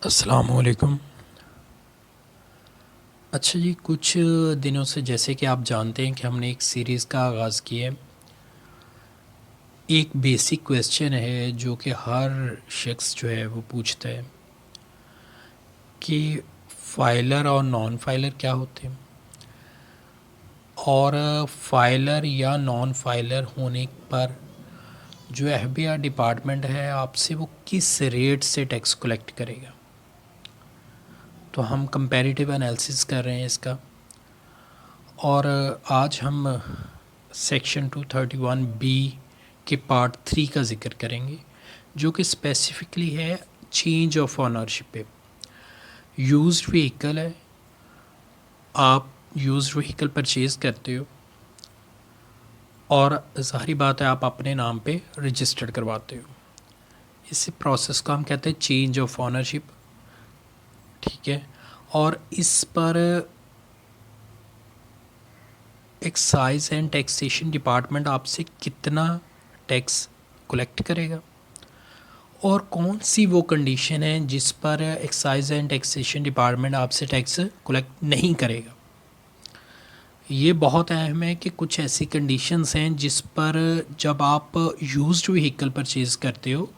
अस्सलामुअलैकुम। अच्छा जी, कुछ दिनों से जैसे कि आप जानते हैं कि हमने एक सीरीज़ का आगाज़ किया है। एक बेसिक क्वेश्चन है जो कि हर शख्स जो है वो पूछता है कि फाइलर और नॉन फाइलर क्या होते हैं, और फाइलर या नॉन फाइलर होने पर जो एफबीआई डिपार्टमेंट है आपसे वो किस रेट से टैक्स कलेक्ट करेगा। तो हम कंपैरेटिव एनालिसिस कर रहे हैं इसका, और आज हम सेक्शन 231 बी के पार्ट 3 का ज़िक्र करेंगे, जो कि स्पेसिफिकली है चेंज ऑफ ऑनरशिप पे। यूज्ड व्हीकल है, आप यूज्ड व्हीकल परचेज़ करते हो और ज़ाहिर बात है आप अपने नाम पे रजिस्टर्ड करवाते हो। इस प्रोसेस को हम कहते हैं चेंज ऑफ ऑनरशिप, ठीक है। और इस पर एक्साइज एंड टैक्सेशन डिपार्टमेंट आपसे कितना टैक्स कलेक्ट करेगा, और कौन सी वो कंडीशन है जिस पर एक्साइज एंड टैक्सेशन डिपार्टमेंट आपसे टैक्स कलेक्ट नहीं करेगा। ये बहुत अहम है कि कुछ ऐसी कंडीशंस हैं जिस पर जब आप यूज्ड व्हीकल परचेज़ करते हो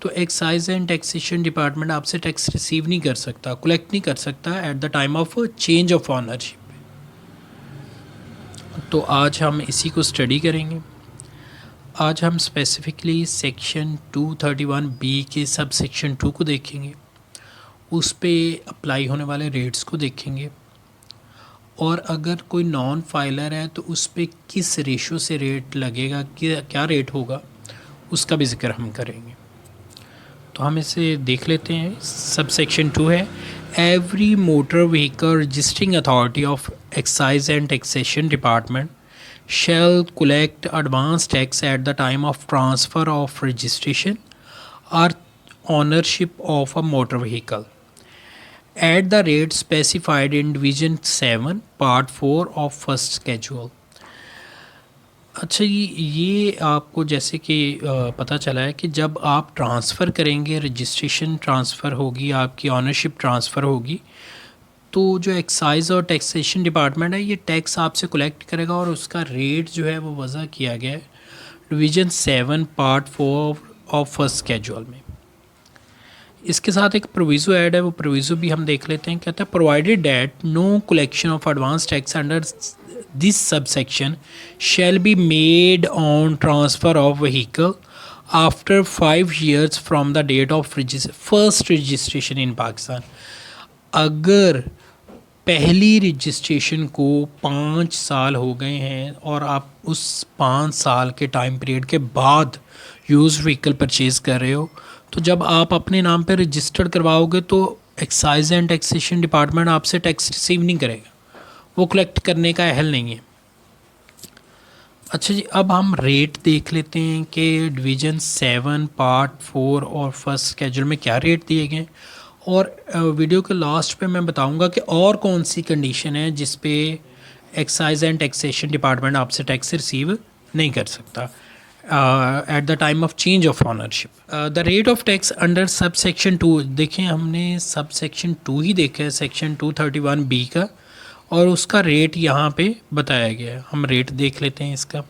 तो एक्साइज एंड टैक्सेशन डिपार्टमेंट आपसे टैक्स रिसीव नहीं कर सकता, कलेक्ट नहीं कर सकता at the time of change of ownership. तो आज हम इसी को स्टडी करेंगे। आज हम स्पेसिफिकली सेक्शन 231 बी के सब सेक्शन 2 को देखेंगे, उस पे अप्लाई होने वाले रेट्स को देखेंगे, और अगर कोई नॉन फाइलर है तो उस पे किस रेशो से रेट लगेगा, क्या रेट होगा, उसका भी ज़िक्र हम करेंगे। तो हम इसे देख लेते हैं। सब सेक्शन 2 है, every motor vehicle registering authority of excise and taxation department shall collect advance tax at the time of transfer of registration or ownership of a motor vehicle at the rate specified in division 7 part 4 of first schedule। अच्छा, ये आपको जैसे कि पता चला है कि जब आप ट्रांसफ़र करेंगे, रजिस्ट्रेशन ट्रांसफ़र होगी, आपकी ऑनरशिप ट्रांसफ़र होगी, तो जो एक्साइज और टैक्सेशन डिपार्टमेंट है ये टैक्स आपसे कलेक्ट करेगा, और उसका रेट जो है वो वज़ा किया गया है division 7 part 4 of first schedule में। इसके साथ एक प्रोविज़ो ऐड है, वो प्रोविज़ो भी हम देख लेते हैं। कहता है provided that no collection of advance tax under this sub section shall be made on transfer of vehicle after 5 years from the date of first registration in Pakistan. अगर पहली रजिस्ट्रेशन को 5 साल हो गए हैं और आप उस 5 साल के टाइम पीरियड के बाद यूज़ व्हीकल परचेज़ कर रहे हो, तो जब आप अपने नाम पे रजिस्टर्ड करवाओगे तो एक्साइज एंड टैक्सेशन डिपार्टमेंट आपसे टैक्स रिसीव नहीं करेगा, वो कलेक्ट करने का अहल नहीं है। अच्छा जी, अब हम रेट देख लेते हैं कि डिवीज़न 7 पार्ट 4 और फर्स्ट स्केड्यूल में क्या रेट दिए गए, और वीडियो के लास्ट पे मैं बताऊंगा कि और कौन सी कंडीशन है जिस पे एक्साइज एंड टैक्सेशन डिपार्टमेंट आपसे टैक्स रिसीव नहीं कर सकता at the time of change of ownership. The rate of tax under sub section 2, देखें हमने सब सेक्शन 2 ही देखा है, सेक्शन 231 बी का, और उसका रेट यहाँ पे बताया गया है। हम रेट देख लेते हैं इसका,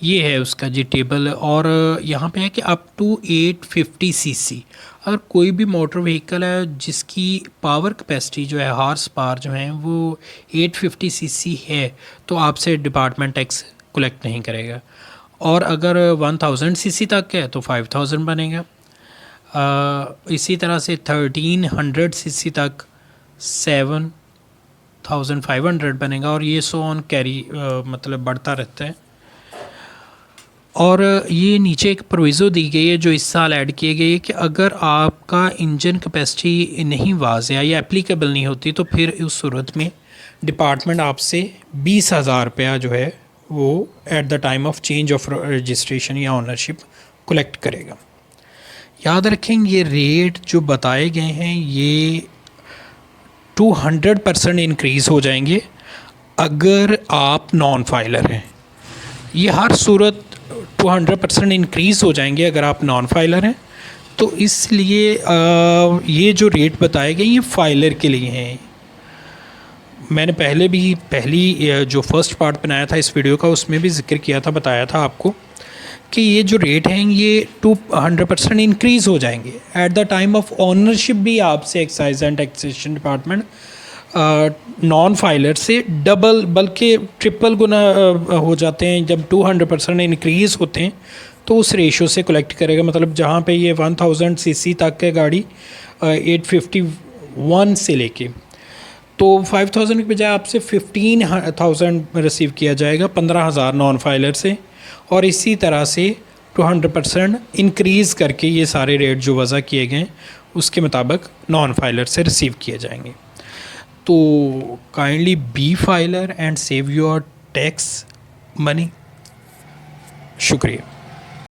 ये है उसका जी टेबल, और यहाँ पे है कि अप टू 850 सीसी। अगर कोई भी मोटर व्हीकल है जिसकी पावर कैपेसिटी जो है, हार्स पावर जो है वो 850 सीसी है, तो आपसे डिपार्टमेंट टैक्स कलेक्ट नहीं करेगा। और अगर 1000 सीसी तक है तो 5000 बनेगा। इसी तरह से 1300 सीसी तक 7500 बनेगा, और ये सो ऑन कैरी मतलब बढ़ता रहता है। और ये नीचे एक प्रोविज़ो दी गई है जो इस साल ऐड किए गई है कि अगर आपका इंजन कैपेसिटी नहीं वाज़ेह या एप्लीकेबल नहीं होती तो फिर उस सूरत में डिपार्टमेंट आपसे 20,000 रुपया जो है वो at the time of change of registration या ऑनरशिप कलेक्ट करेगा। याद रखें, ये रेट जो बताए गए हैं ये 200% इंक्रीज़ हो जाएंगे अगर आप नॉन फाइलर हैं। ये हर सूरत 200% इंक्रीज़ हो जाएंगे अगर आप नॉन फाइलर हैं। तो इसलिए ये जो रेट बताए गए ये फाइलर के लिए हैं। मैंने पहली जो फर्स्ट पार्ट बनाया था इस वीडियो का उसमें भी जिक्र किया था, बताया था आपको कि ये जो रेट हैं ये 200% इंक्रीज़ हो जाएंगे at the time of ownership. भी आपसे excise and taxation department non filer से डबल बल्कि ट्रिपल गुना हो जाते हैं। जब 200% इंक्रीज़ होते हैं तो उस रेशो से कलेक्ट करेगा। मतलब जहाँ पे ये 1000 सीसी तक है गाड़ी 851 से लेके, तो 5000 के बजाय आपसे 15000 रिसीव किया जाएगा 15000 नॉन फाइलर से। और इसी तरह से 200% इंक्रीज़ करके ये सारे रेट जो वज़ा किए गए उसके मुताबिक नॉन फाइलर से रिसीव किए जाएंगे। तो kindly be filer and save your tax money. शुक्रिया।